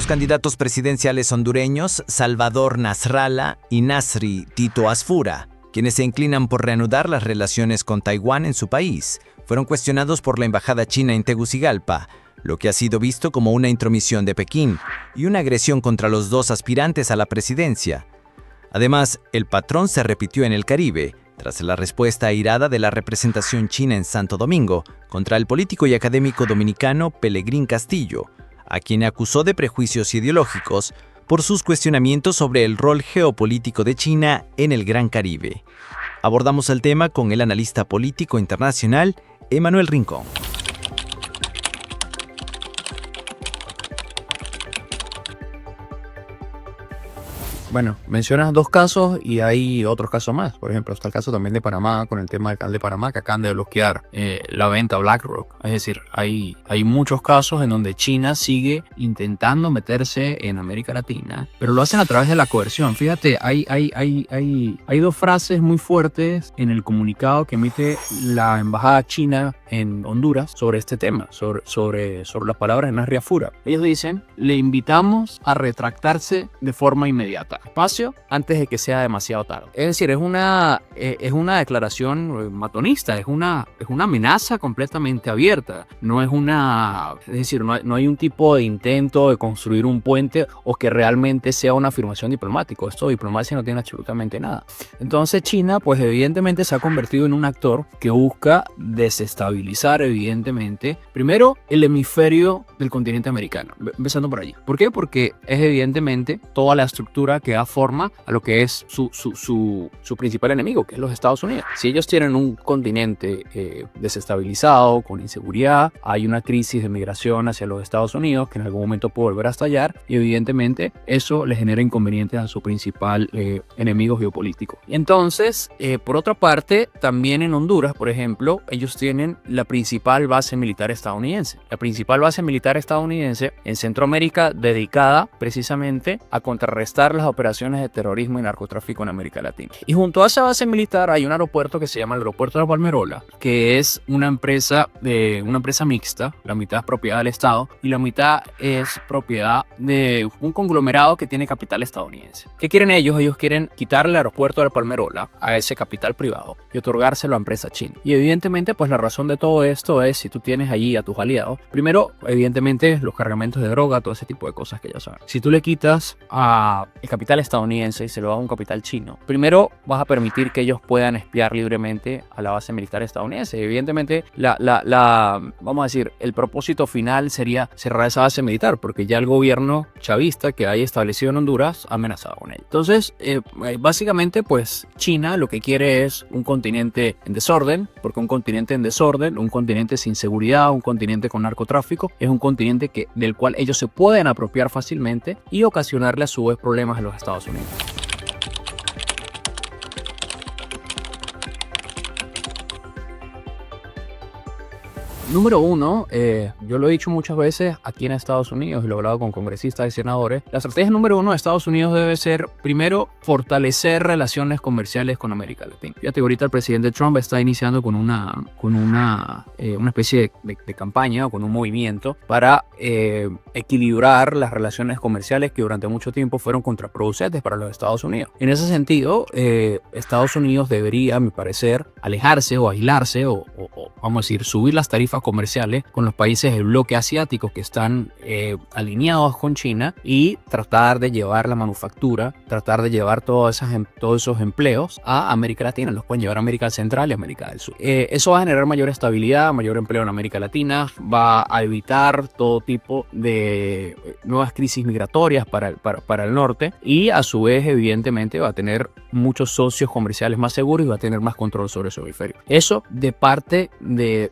los candidatos presidenciales hondureños Salvador Nasralla y Nasri Tito Asfura, quienes se inclinan por reanudar las relaciones con Taiwán en su país, fueron cuestionados por la embajada china en Tegucigalpa, lo que ha sido visto como una intromisión de Pekín y una agresión contra los dos aspirantes a la presidencia. Además, el patrón se repitió en el Caribe, tras la respuesta airada de la representación china en Santo Domingo contra el político y académico dominicano Pelegrín Castillo, a quien acusó de prejuicios ideológicos por sus cuestionamientos sobre el rol geopolítico de China en el Gran Caribe. Abordamos el tema con el analista político internacional Emanuel Rincón. Bueno, mencionas dos casos y hay otros casos más. Por ejemplo, está el caso también de Panamá, con el tema del canal de Panamá, que acaban de bloquear la venta a BlackRock. Es decir, hay muchos casos en donde China sigue intentando meterse en América Latina, pero lo hacen a través de la coerción. Fíjate, hay dos frases muy fuertes en el comunicado que emite la embajada china en Honduras sobre este tema, sobre las palabras de Nasri Asfura. Ellos dicen: le invitamos a retractarse de forma inmediata, espacio, antes de que sea demasiado tarde. Es decir, es una declaración matonista, es una amenaza completamente abierta. No hay un tipo de intento de construir un puente o que realmente sea una afirmación diplomática. Esto de diplomacia no tiene absolutamente nada. Entonces China, pues evidentemente se ha convertido en un actor que busca desestabilizar, evidentemente, primero el hemisferio del continente americano, empezando por allí. ¿Por qué? Porque es evidentemente toda la estructura que da forma a lo que es su principal enemigo, que es los Estados Unidos. Si ellos tienen un continente desestabilizado, con inseguridad, hay una crisis de migración hacia los Estados Unidos que en algún momento puede volver a estallar, y evidentemente eso le genera inconvenientes a su principal enemigo geopolítico. Entonces, por otra parte, también en Honduras, por ejemplo, ellos tienen la principal base militar estadounidense. La principal base militar estadounidense en Centroamérica, dedicada precisamente a contrarrestar las operaciones de terrorismo y narcotráfico en América Latina. Y junto a esa base militar hay un aeropuerto que se llama el Aeropuerto de Palmerola, que es una empresa mixta. La mitad es propiedad del Estado y la mitad es propiedad de un conglomerado que tiene capital estadounidense. ¿Qué quieren ellos? Ellos quieren quitarle el aeropuerto de Palmerola a ese capital privado y otorgárselo a empresa china. Y evidentemente, pues la razón de todo esto es, si tú tienes allí a tus aliados, primero, evidentemente, los cargamentos de droga, todo ese tipo de cosas que ya saben. Si tú le quitas a el capital estadounidense y se lo das a un capital chino, primero vas a permitir que ellos puedan espiar libremente a la base militar estadounidense. Evidentemente, vamos a decir, el propósito final sería cerrar esa base militar, porque ya el gobierno chavista que hay establecido en Honduras ha amenazado con ello. Entonces, básicamente, pues China lo que quiere es un continente en desorden, porque un continente en desorden, un continente sin seguridad, un continente con narcotráfico, es un continente del cual ellos se pueden apropiar fácilmente y ocasionarle a su vez problemas a los Estados Unidos. Número uno, yo lo he dicho muchas veces aquí en Estados Unidos y lo he hablado con congresistas y senadores. La estrategia número uno de Estados Unidos debe ser, primero, fortalecer relaciones comerciales con América Latina. Fíjate, ahorita el presidente Trump está iniciando con una especie de campaña o con un movimiento para equilibrar las relaciones comerciales que durante mucho tiempo fueron contraproducentes para los Estados Unidos. En ese sentido, Estados Unidos debería, a mi parecer, alejarse o aislarse o vamos a decir, subir las tarifas comerciales con los países del bloque asiático que están alineados con China y tratar de llevar la manufactura, tratar de llevar todos esos empleos a América Latina. Los pueden llevar a América Central y América del Sur. Eso va a generar mayor estabilidad, mayor empleo en América Latina, va a evitar todo tipo de nuevas crisis migratorias para el norte y a su vez evidentemente va a tener muchos socios comerciales más seguros y va a tener más control sobre su hemisferio. Eso de parte de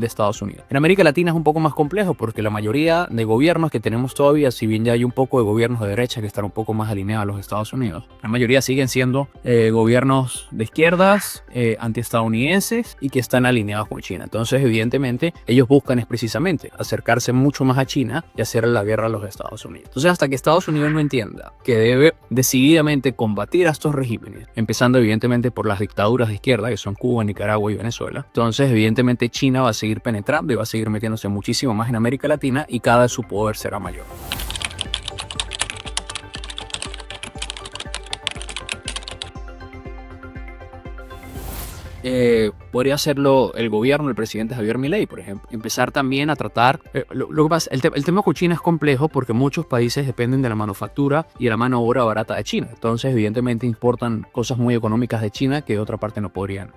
Estados Unidos. En América Latina es un poco más complejo porque la mayoría de gobiernos que tenemos todavía, si bien ya hay un poco de gobiernos de derecha que están un poco más alineados a los Estados Unidos, la mayoría siguen siendo gobiernos de izquierdas, antiestadounidenses y que están alineados con China. Entonces, evidentemente, ellos buscan es precisamente acercarse mucho más a China y hacerle la guerra a los Estados Unidos. Entonces, hasta que Estados Unidos no entienda que debe decididamente combatir a estos regímenes, empezando evidentemente por las dictaduras de izquierda, que son Cuba, Nicaragua y Venezuela, entonces evidentemente China va a seguir penetrando y va a seguir metiéndose muchísimo más en América Latina y cada vez su poder será mayor. podría hacerlo el gobierno del presidente Javier Milei, por ejemplo. Empezar también a tratar... lo que pasa, el tema con China es complejo porque muchos países dependen de la manufactura y de la mano de obra barata de China. Entonces, evidentemente, importan cosas muy económicas de China que de otra parte no podrían.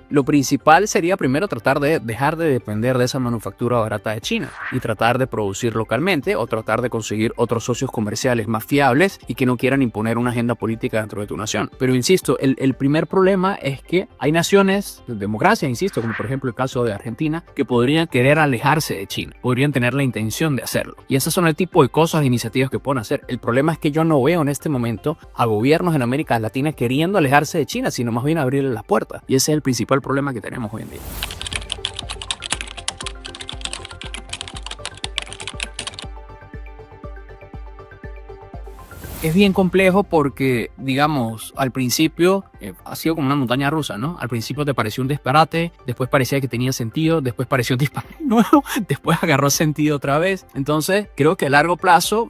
Lo principal sería primero tratar de dejar de depender de esa manufactura barata de China y tratar de producir localmente o tratar de conseguir otros socios comerciales más fiables y que no quieran imponer una agenda política dentro de tu nación. Pero insisto, el primer problema es que hay naciones de democracia, insisto, como por ejemplo el caso de Argentina, que podrían querer alejarse de China, podrían tener la intención de hacerlo. Y esas son el tipo de cosas, de iniciativas que pueden hacer. El problema es que yo no veo en este momento a gobiernos en América Latina queriendo alejarse de China, sino más bien abrirle las puertas. Y ese es el principal problema que tenemos hoy en día. Es bien complejo porque, digamos, al principio ha sido como una montaña rusa, ¿no? Al principio te pareció un disparate, después parecía que tenía sentido, después pareció un disparate nuevo, después agarró sentido otra vez. Entonces, creo que a largo plazo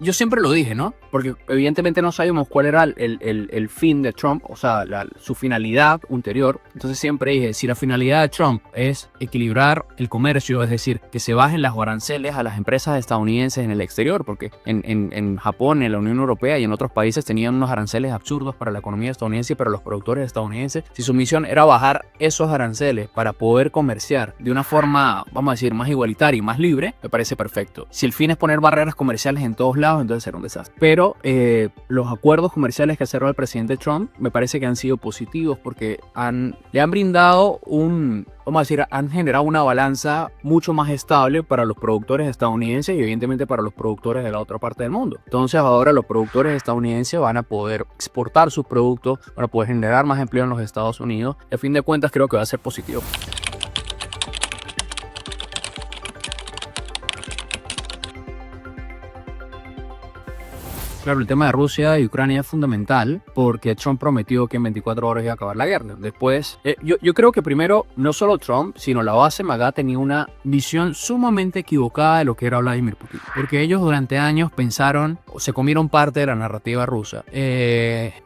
yo siempre lo dije, ¿no? Porque evidentemente no sabíamos cuál era el fin de Trump, o sea, su finalidad ulterior. Entonces siempre dije, si la finalidad de Trump es equilibrar el comercio, es decir, que se bajen las aranceles a las empresas estadounidenses en el exterior, porque en Japón, en la Unión Europea y en otros países tenían unos aranceles absurdos para la economía estadounidense y para los productores estadounidenses. Si su misión era bajar esos aranceles para poder comerciar de una forma, vamos a decir, más igualitaria y más libre, me parece perfecto. Si el fin es poner barreras comerciales en todos lados, entonces será un desastre. Pero los acuerdos comerciales que ha cerrado el presidente Trump me parece que han sido positivos porque le han brindado vamos a decir, han generado una balanza mucho más estable para los productores estadounidenses y evidentemente para los productores de la otra parte del mundo. Entonces ahora los productores estadounidenses van a poder exportar sus productos, van a poder generar más empleo en los Estados Unidos y a fin de cuentas creo que va a ser positivo. Claro, el tema de Rusia y Ucrania es fundamental porque Trump prometió que en 24 horas iba a acabar la guerra. Después, yo creo que primero, no solo Trump, sino la base MAGA tenía una visión sumamente equivocada de lo que era Vladimir Putin. Porque ellos durante años pensaron, o se comieron parte de la narrativa rusa,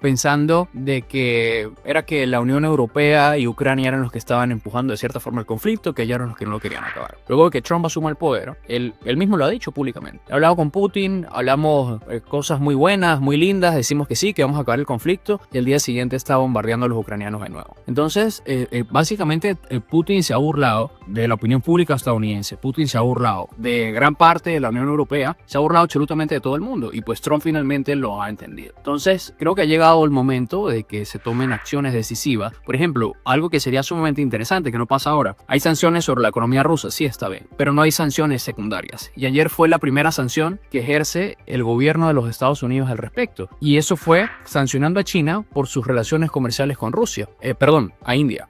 pensando de que era que la Unión Europea y Ucrania eran los que estaban empujando de cierta forma el conflicto, que ellos eran los que no lo querían acabar. Luego de que Trump asuma el poder, él mismo lo ha dicho públicamente. He hablado con Putin, hablamos cosas muy buenas, muy lindas, decimos que sí, que vamos a acabar el conflicto y el día siguiente está bombardeando a los ucranianos de nuevo. Entonces, básicamente Putin se ha burlado de la opinión pública estadounidense, Putin se ha burlado de gran parte de la Unión Europea, se ha burlado absolutamente de todo el mundo y pues Trump finalmente lo ha entendido. Entonces, creo que ha llegado el momento de que se tomen acciones decisivas. Por ejemplo, algo que sería sumamente interesante, que no pasa ahora, hay sanciones sobre la economía rusa, sí está bien, pero no hay sanciones secundarias. Y ayer fue la primera sanción que ejerce el gobierno de los Estados Unidos al respecto. Y eso fue sancionando a China por sus relaciones comerciales con Rusia. A la India.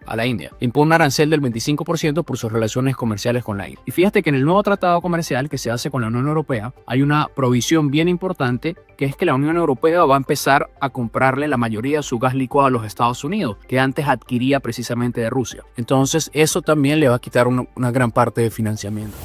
Impone un arancel del 25% por sus relaciones comerciales con la India. Y fíjate que en el nuevo tratado comercial que se hace con la Unión Europea hay una provisión bien importante que es que la Unión Europea va a empezar a comprarle la mayoría de su gas licuado a los Estados Unidos, que antes adquiría precisamente de Rusia. Entonces eso también le va a quitar una gran parte de financiamiento.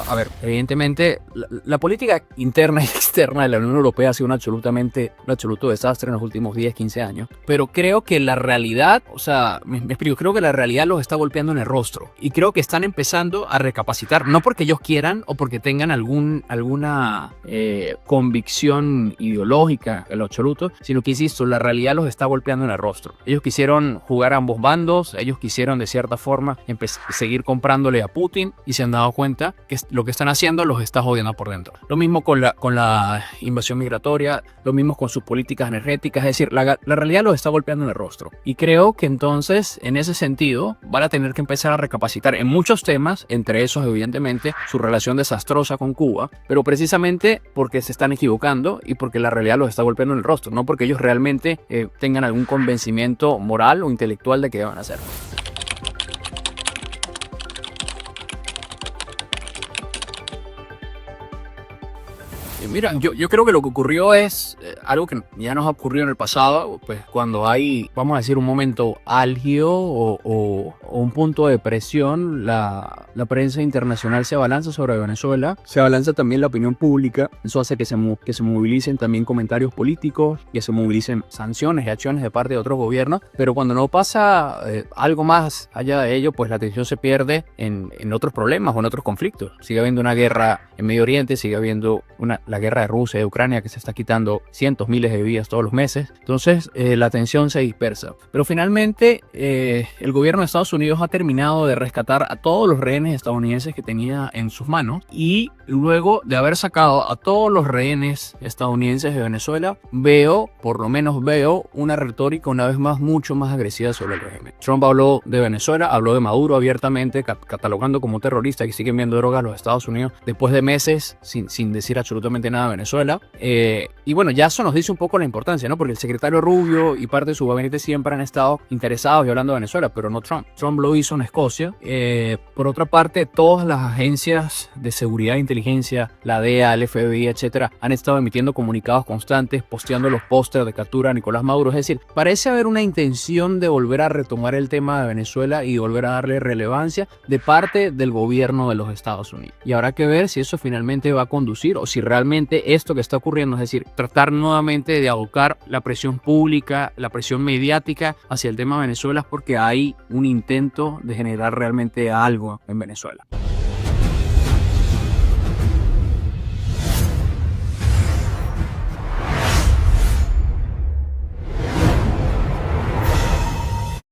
A ver, evidentemente la política interna y externa de la Unión Europea ha sido un absoluto desastre en los últimos 10, 15 años. Pero creo que la realidad, o sea, me explico, creo que la realidad los está golpeando en el rostro. Y creo que están empezando a recapacitar, no porque ellos quieran o porque tengan alguna convicción ideológica en lo absoluto, sino que, insisto, la realidad los está golpeando en el rostro. Ellos quisieron jugar a ambos bandos, ellos quisieron de cierta forma seguir comprándole a Putin y se han dado cuenta que lo que están haciendo los está jodiendo por dentro. Lo mismo con la invasión migratoria, lo mismo con sus políticas energéticas, es decir, la realidad los está golpeando en el rostro. Y creo que entonces, en ese sentido, van a tener que empezar a recapacitar en muchos temas, entre esos, evidentemente, su relación desastrosa con Cuba, pero precisamente porque se están equivocando y porque la realidad los está golpeando en el rostro, no porque ellos realmente tengan algún convencimiento moral o intelectual de que deban hacerlo. Mira, yo creo que lo que ocurrió es algo que ya nos ha ocurrido en el pasado, pues cuando hay, vamos a decir, un momento álgido o un punto de presión, la prensa internacional se abalanza sobre Venezuela, se abalanza también la opinión pública, eso hace que se movilicen también comentarios políticos, que se movilicen sanciones y acciones de parte de otros gobiernos, pero cuando no pasa algo más allá de ello, pues la atención se pierde en otros problemas o en otros conflictos. Sigue habiendo una guerra en Medio Oriente, sigue habiendo la guerra de Rusia y de Ucrania que se está quitando cientos, miles de vidas todos los meses. Entonces la atención se dispersa. Pero finalmente el gobierno de Estados Unidos ha terminado de rescatar a todos los rehenes estadounidenses que tenía en sus manos, y luego de haber sacado a todos los rehenes estadounidenses de Venezuela, por lo menos veo una retórica una vez más mucho más agresiva sobre el régimen. Trump habló de Venezuela, habló de Maduro abiertamente, catalogando como terrorista que siguen viendo droga a los Estados Unidos después de meses sin decir absolutamente nada de Venezuela. Y bueno, ya eso nos dice un poco la importancia, ¿no? Porque el secretario Rubio y parte de su gabinete siempre han estado interesados y hablando de Venezuela, pero no Trump. Trump lo hizo en Escocia. Por otra parte, todas las agencias de seguridad e inteligencia, la DEA, el FBI, etcétera, han estado emitiendo comunicados constantes, posteando los pósters de captura a Nicolás Maduro. Es decir, parece haber una intención de volver a retomar el tema de Venezuela y volver a darle relevancia de parte del gobierno de los Estados Unidos. Y habrá que ver si eso finalmente va a conducir o si realmente esto que está ocurriendo, es decir, tratar nuevamente de abocar la presión pública, la presión mediática hacia el tema de Venezuela, es porque hay un intento de generar realmente algo en Venezuela.